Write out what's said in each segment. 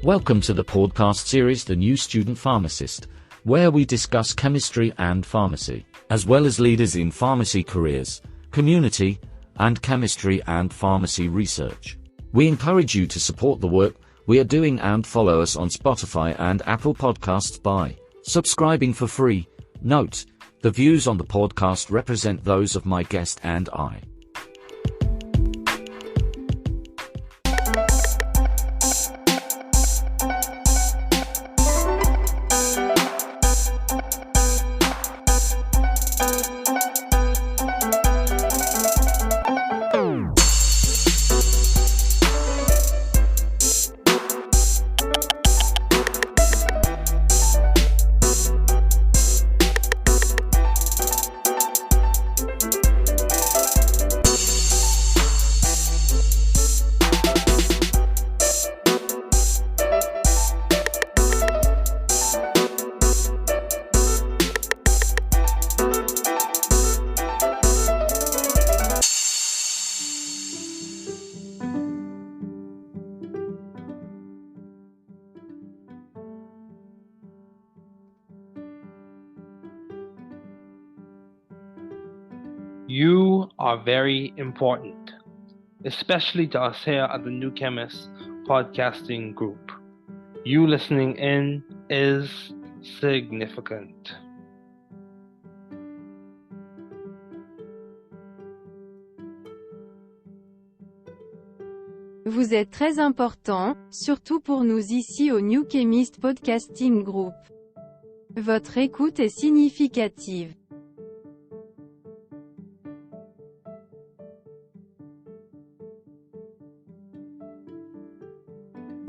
Welcome to the podcast series The New Student Pharmacist, where we discuss chemistry and pharmacy, as well as leaders in pharmacy careers, community, and chemistry and pharmacy research. We encourage you to support the work we are doing and follow us on Spotify and Apple Podcasts by subscribing for free. Note, the views on the podcast represent those of my guest and I. You are very important, especially to us here at the New Chemist podcasting group. You listening in is significant. Vous êtes très important, surtout pour nous ici au New Chemist Podcasting Group. Votre écoute est significative.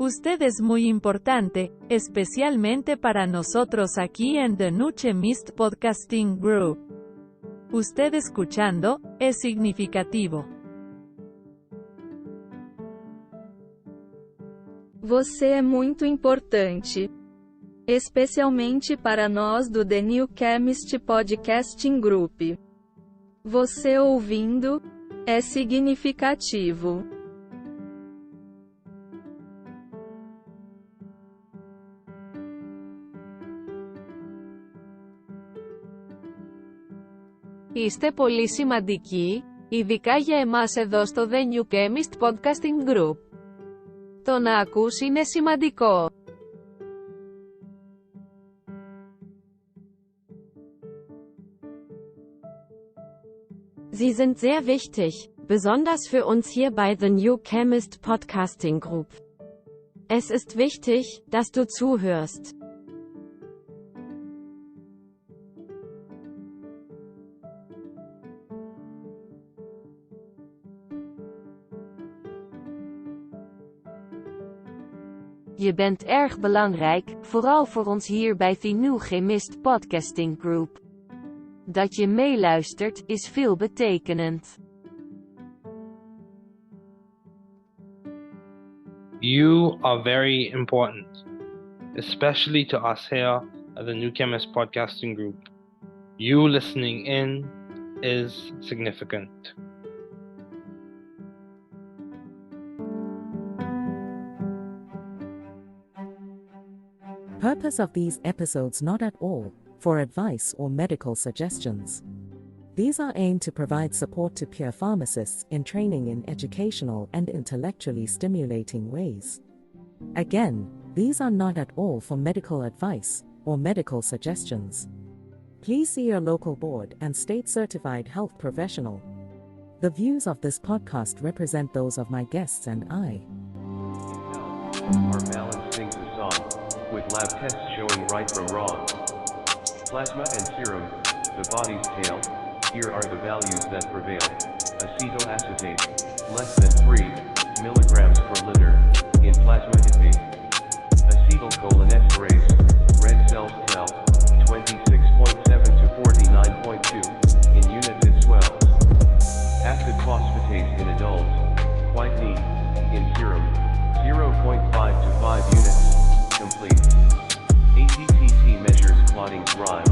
Usted es muy importante, especialmente para nosotros aquí en The New Chemist Podcasting Group. Usted escuchando, es significativo. Você é muito importante. Especialmente para nós do The New Chemist Podcasting Group. Você ouvindo, é significativo. Είστε πολύ σημαντικοί, ειδικά για εμάς εδώ στο The New Chemist Podcasting Group. Το να ακούς είναι σημαντικό. Sie sind sehr wichtig, besonders für uns hier bei The New Chemist Podcasting Group. Es ist wichtig, dass du zuhörst. Je bent erg belangrijk, vooral voor ons hier bij The New Chemist Podcasting Group. Dat je meeluistert, is veelbetekenend. You are very important, especially to us here at the New Chemist Podcasting Group. You listening in is significant. Purpose of these episodes not at all for advice or medical suggestions. These are aimed to provide support to peer pharmacists in training in educational and intellectually stimulating ways. Again, these are not at all for medical advice or medical suggestions. Please see your local board and state-certified health professional. The views of this podcast represent those of my guests and I. Our balance sings a song, with lab tests showing right from wrong. Plasma and serum, the body's tale, here are the values that prevail. Acetoacetate, less than 3 milligrams per liter, in plasma it be. 5 units, complete. ATTT measures clotting time,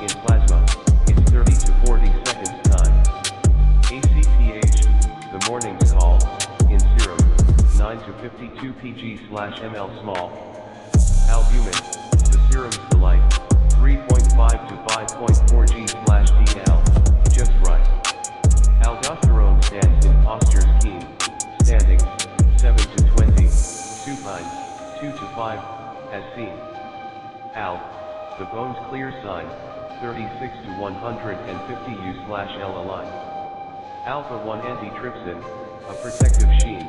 in plasma, it's 30 to 40 seconds time. ACTH, the morning's call, in serum, 9 to 52 pg/ml small. Albumin, the serum's delight, 3.5 to 5.4 g/dl, just right. Aldosterone stands in postures keen, standing, 7 to 20, supine, 2 to 5, as seen. Al, the bone's clear sign, 36 to 150 u/L align. Alpha-1 antitrypsin, a protective sheen,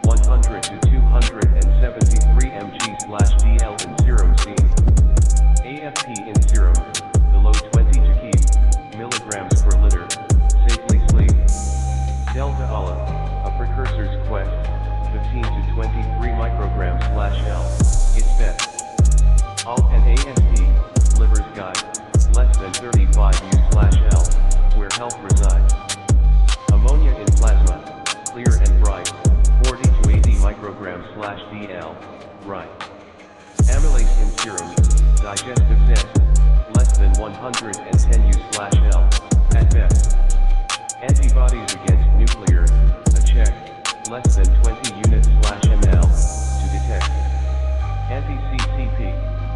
100 to 273 mg/dl in serum seen. AFP in serum, below 20 to keep, milligrams per liter, safely sleep. Delta ALA, a precursor's quest, 15 to 23 micrograms/L, it's best. ALP and AST, liver's guide, less than 35 u/L, where health resides. Ammonia in plasma, clear and bright, 40 to 80 micrograms/dl, right. Amylase in serum, digestive zest, less than 110 u/L, at best. Antibodies against nuclear, a check, less than 20 units/ml, to detect. Anti-CCP,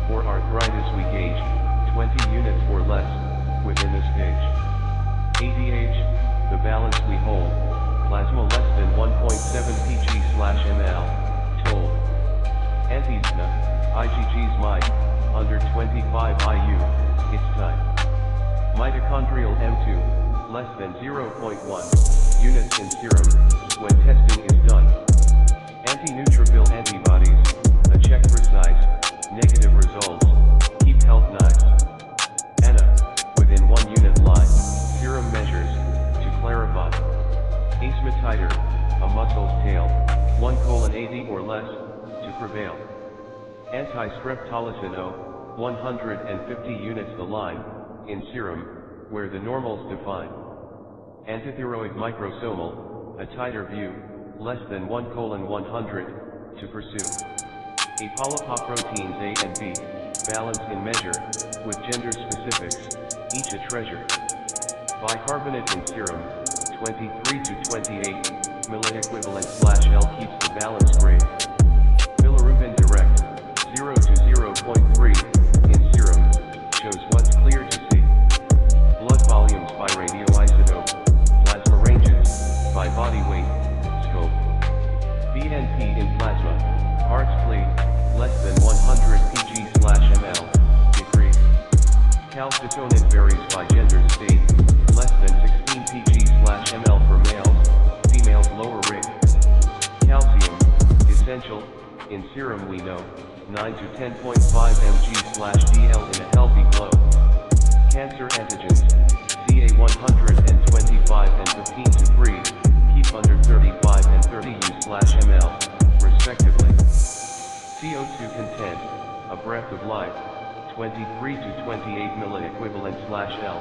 for arthritis we gauge, 20 units or less, within this page. ADH, the balance we hold, plasma less than 1.7 pg/ml, told. Anti-SNA, IgG's might, under 25 IU, it's tight. Mitochondrial M2, less than 0.1 units in serum, when testing is done. Anti-neutrophil antibodies, a check precise, negative results, keep health nice. ANA, within 1 unit line, serum measures, to clarify. ASMA titer, a muscle's tail, 1:80 or less, to prevail. Anti-streptolysin O, 150 units the line, in serum, where the normals define. Antithyroid microsomal, a tighter view, less than 1:100, to pursue. Apolipoproteins A and B, balance in measure, with gender specifics, each a treasure. Bicarbonate in serum, 23 to 28, milliequivalent/L keeps the balance great. Bilirubin direct, 0 to 0.3, in serum, shows what's clear to see. Blood volumes by radioisotope, plasma ranges, by body weight, scope. BNP in plasma, heart's plate, less than 100 pg/ml, decrease. Calcitonin varies by gender state, less than 16 pg/ml for males, females lower rate. Calcium, essential, in serum we know, 9 to 10.5 mg/dl in a healthy glow. Cancer antigens, CA125 and 15 to 3, keep under 35 and 30 u/ml, respectively. CO2 content, a breath of life, 23 to 28 milliequivalent/L,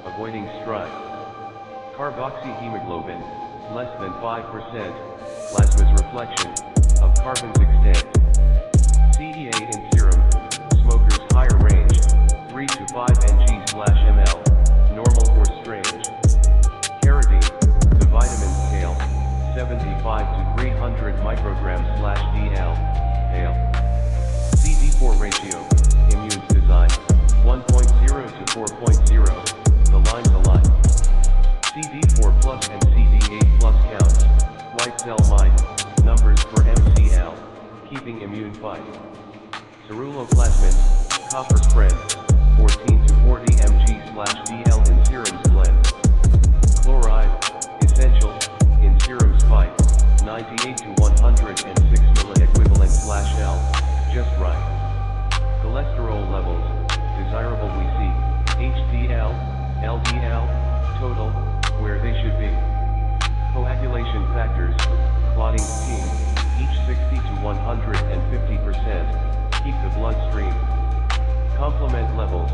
avoiding strife. Carboxyhemoglobin, less than 5%, plasma's reflection, of carbon's extent. CEA in serum, smoker's higher range, 3 to 5 ng/ml, normal or strange. Carotene, the vitamin's tail, 75 to 300 micrograms/dl, pale. CD4 ratio, immune's design, 1.0 to 4.0, the lines align. CD4 plus and CD8 plus counts, white cell might, numbers for MCL, keeping immune fight. Ceruloplasmin, copper spread, 14 to 40 mg/dl in serum's blend. Chloride, essential, in serum's fight, 98 to 106 milliequivalent/L, just right. Cholesterol levels, desirable we see, HDL, LDL, total, where they should be. Coagulation factors, clotting team, each 60 to 150%, keep the bloodstream. Complement levels,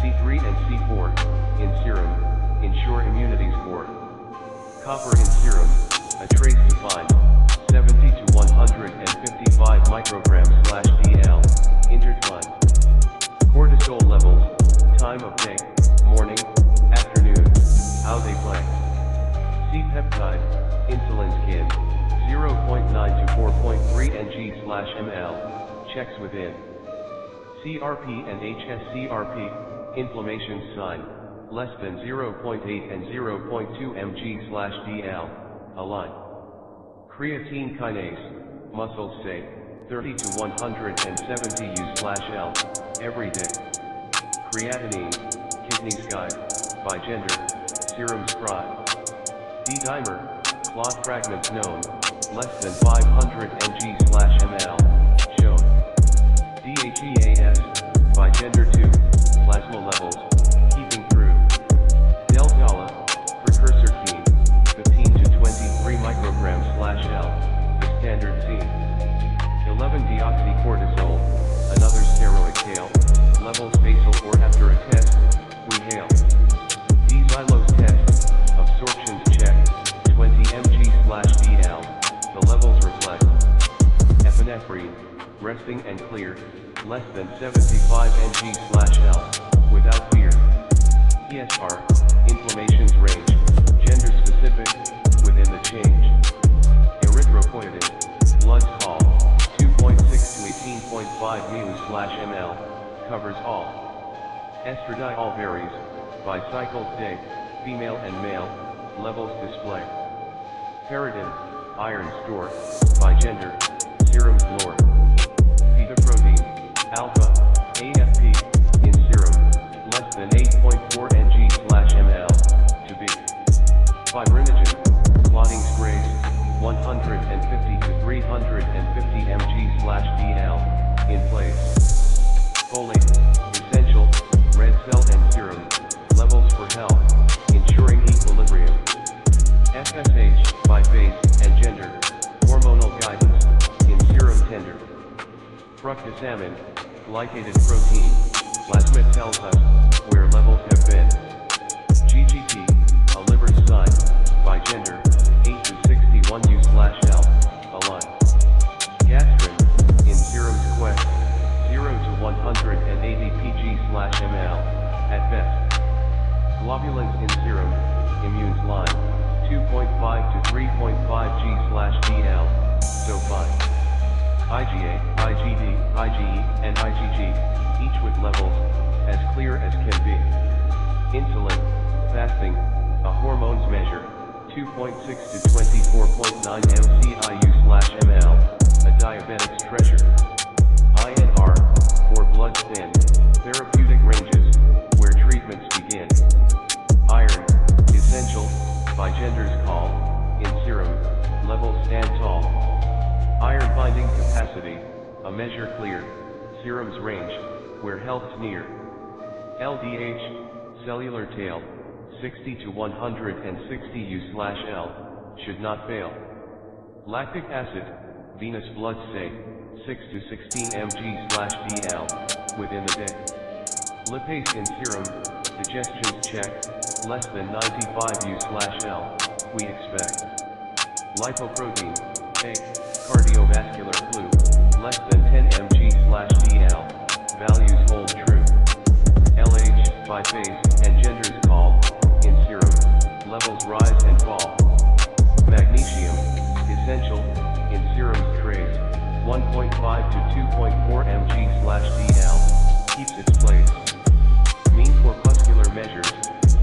C3 and C4, in serum, ensure immunity score. Copper in serum, a trace to find, 70 to 155 micrograms DL, intertwined. Cortisol levels, time of day, morning, afternoon, how they play. C-peptide, insulin skin, 0.9 to 4.3 ng/ml, checks within. CRP and HSCRP, inflammation sign, less than 0.8 and 0.2 mg/dl, align. Creatine kinase, muscles say, 30 to 170 U/L, every day. Creatinine, kidneys guide, by gender, serum scribe. D-dimer, clot fragments known, less than 500 ng/ml, shown. DHEAS, by gender 2, plasma levels, keeping through. Delta, precursor theme, 15 to 23 micrograms/L, the standard theme. 11-deoxycortisol, another steroid tail, levels basal or after a test, we hail. D-xylose test, absorptions check, 20 mg/dl, the levels reflect. Epinephrine, resting and clear, less than 75 ng/L, without fear. ESR, inflammations range, gender specific, within the change. Erythropoietin, blood call, 2.6 to 18.5 μ/ml, covers all. Estradiol varies, by cycles day, female and male, levels display. Ferritin, iron store, by gender, serum floor. Beta protein, alpha, AFP, in serum, less than 8.4 ng/ml, to be. Fibrinogen, clotting sprays, 150 to 350 mg/dl, in place. Folate, essential, red cell and serum, levels for health, ensuring equilibrium. FSH, by phase and gender, hormonal guidance, in serum tender. Fructosamine, glycated protein, plasma tells us where levels have been. GGT, a liver sign, by gender, 8 to 61 U/L, align. Gastrin, in serum's quest, 0 to 180 pg/ml, at best. Globulins in serum, immune's line, 2.5 to 3.5 g/dl, so fine. IgA, IgD, IgE, and IgG, each with levels, as clear as can be. Insulin, fasting, a hormones measure, 2.6 to 24.9 mCIU/ml, a diabetic's treasure. INR, for blood thin, therapeutic ranges, where treatments begin. Iron, essential, by gender's call, in serum, levels stand tall. Iron binding capacity, a measure clear, serum's range, where health's near. LDH, cellular tail, 60 to 160 U/L, should not fail. Lactic acid, venous blood say, 6 to 16 mg/dl, within the day. Lipase in serum, digestion's check, less than 95 U/L, we expect. Lipoprotein, A, cardiovascular flu, less than 10 mg/dl, values hold true. LH, by phase and gender's call, in serum, levels rise and fall. Magnesium, essential, in serum's trace, 1.5 to 2.4 mg/dl, keeps its place. Mean corpuscular measures,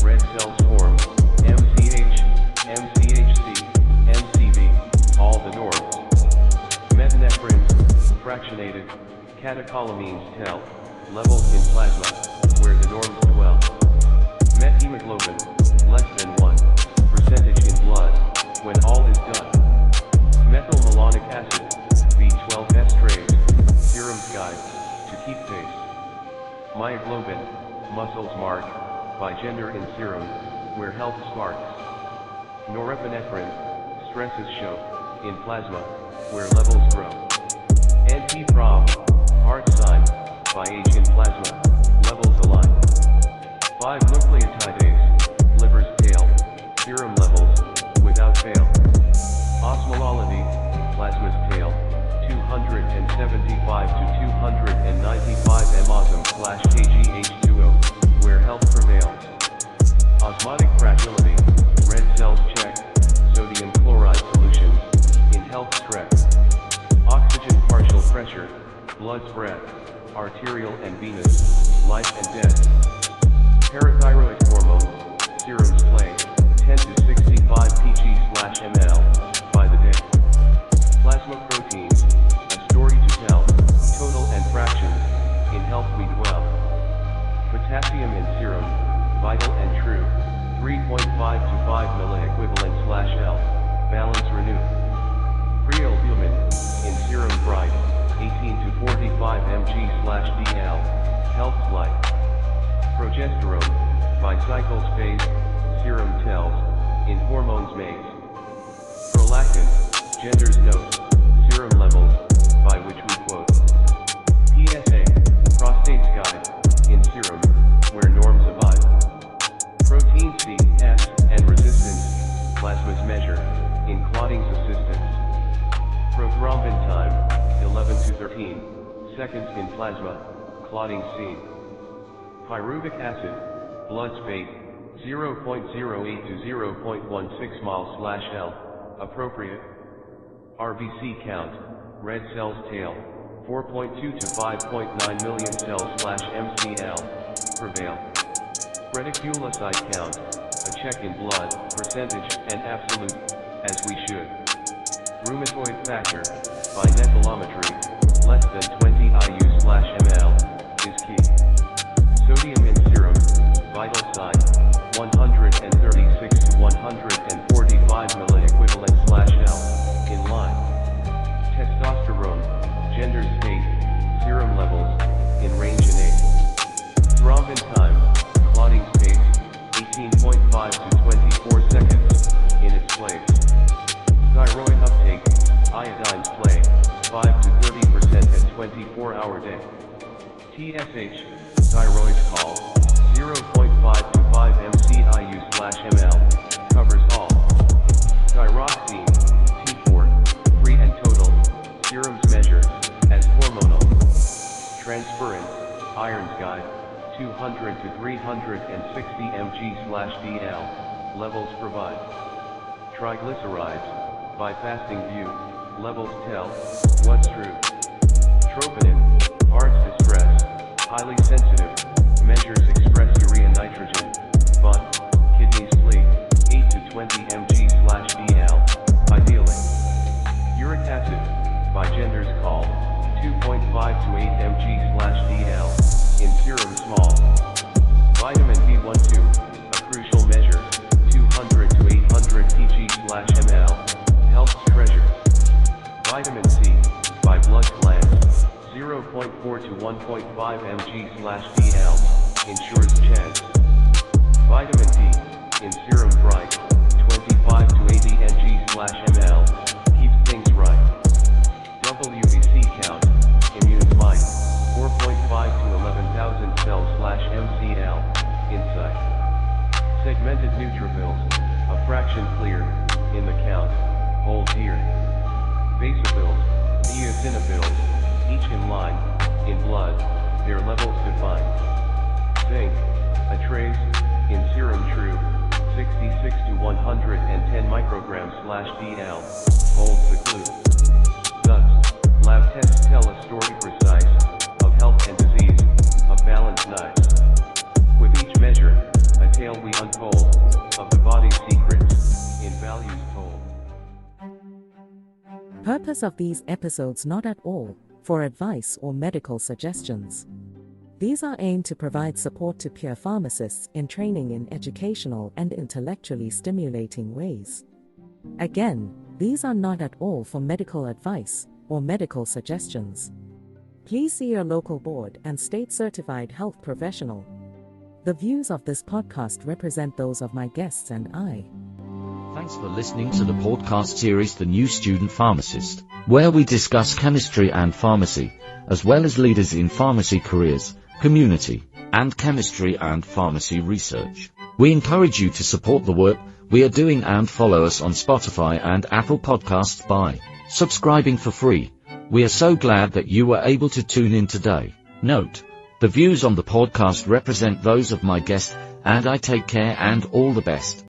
red cells form, MCH, MCHC, MCV, all the norms. Metanephrines, fractionated, catecholamines tell, levels in plasma, where the norms dwell. Methemoglobin, less than 1% in blood, when all is done. Methylmalonic acid, B12 estrase, serum's guide, to keep pace. Myoglobin, muscles mark, by gender in serum, where health sparks. Norepinephrine, stresses show, in plasma, where levels grow. Anti-PROB, heart sign, by age in plasma, levels align. 5-nucleotidase, liver's tail, serum levels, without fail. Osmolality, plasma's tail, 275 295 to 295 mosm/kgH2O, where health prevails. Osmotic fragility, red cells check, sodium chloride solutions, in health stress. Oxygen partial pressure, blood's breath, arterial and venous, life and death. Parathyroid hormones, serum's play, 10 to 65 pg/ml, by the day. Plasma proteins, a story to tell, total and fractions, in health we dwell. Potassium in serum, vital and true, 3.5 to 5 milliequivalent/L, balance renew. Prealbumin, in serum bright, 18 to 45 mg/dl, health light. Progesterone, by cycles phase, serum tells, in hormones maze. Prolactin, gender's note, serum levels, by which we quote. PSA, prostate's guide, in serum, where norms abide. Protein C, S, and resistance, plasma's measure, in clotting's assistance. Prothrombin time, 11 to 13 seconds in plasma, clotting seen. Pyruvic acid, blood's fate, 0.08 to 0.16 mol/L, appropriate. RBC count, red cells tail, 4.2 to 5.9 million cells/MCL, prevail. Reticulocyte count, a check in blood, percentage, and absolute, as we should. Rheumatoid factor, by nephelometry, less than 20 IU/ml, is key. Sodium in serum, vital sign, 136 to 145 milliequivalent/L, in line. Testosterone, gender state, serum levels, in range innate. Thrombin time, clotting space, 18.5 to 24 seconds, in its place. Thyroid uptake, iodine's play, 5 to 30% at 24-hour day. TSH, thyroid call, 0.5 to 5 mc/IU/ml, covers all. Thyroxine, T4, free and total, serum's measure, as hormonal. Transference, iron's guide, 200 to 360 mg/dl, levels provide. Triglycerides, by fasting view, levels tell, what's true. Troponin, heart's distress, highly sensitive, measures express urea nitrogen, but, kidneys flee, 8 to 20 mg/dl, ideally. Uric acid, by gender's call, 2.5 to 8 mg/dl, in serum small. Vitamin B12, a crucial measure, 200 to 800 pg/ml, health's treasure. Vitamin C, by blood glands, 0.4 to 1.5 mg/dl, ensures chance. Vitamin D, in serum bright, 25 to 80 mg/ml, keeps things right. WBC count, immune might, 4.5 to 11,000 cells/MCL, insight. Segmented neutrophils, a fraction clear, in the count, hold dear. Basophils, eosinophils, each in line, in blood, their levels defined. Zinc, a trace, in serum true, 66 to 110 micrograms/dl, holds the clue. Thus, lab tests tell a story precise, of health and disease, of balance nice. With each measure, a tale we unfold, of the body's secrets, in values told. Purpose of these episodes not at all for advice or medical suggestions. These are aimed to provide support to peer pharmacists in training in educational and intellectually stimulating ways. Again, these are not at all for medical advice or medical suggestions. Please see your local board and state-certified health professional. The views of this podcast represent those of my guests and I. Thanks for listening to the podcast series The New Student Pharmacist, where we discuss chemistry and pharmacy, as well as leaders in pharmacy careers, community, and chemistry and pharmacy research. We encourage you to support the work we are doing and follow us on Spotify and Apple Podcasts by subscribing for free We are so glad that you were able to tune in today. Note: the views on the podcast represent those of my guest, and I take care and all the best.